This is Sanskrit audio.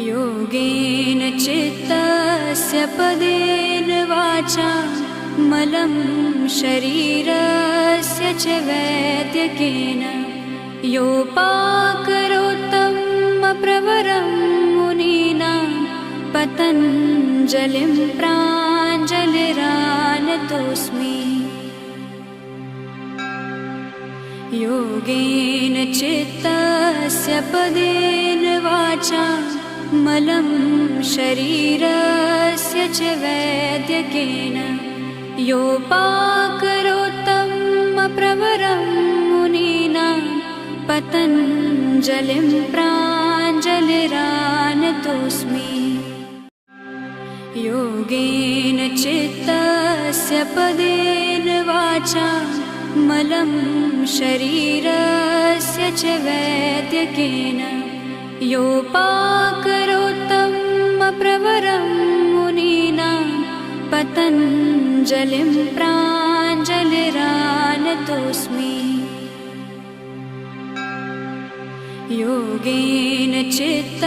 योगेन चित्तस्य पदेन वाचा मलं शरीरस्य च वैद्यकेन योपाकरोत्तमप्रवरं मुनीनां पतञ्जलिं प्राञ्जलिरानतोऽस्मि। योगेन चित्तस्य पदेन वाचा मलं शरीरस्य च वैद्यकेन योपाकरोत्तमप्रवरं मुनीनां पतञ्जलिं प्राञ्जलिरानतोऽस्मि। योगेन चित्तस्य पदेन वाचा मलं शरीरस्य च वैद्यकेन योपाकरोत्तमप्रवरं मुनीनां पतञ्जलिं प्राञ्जलिरानतोऽस्मि। योगेन चित्त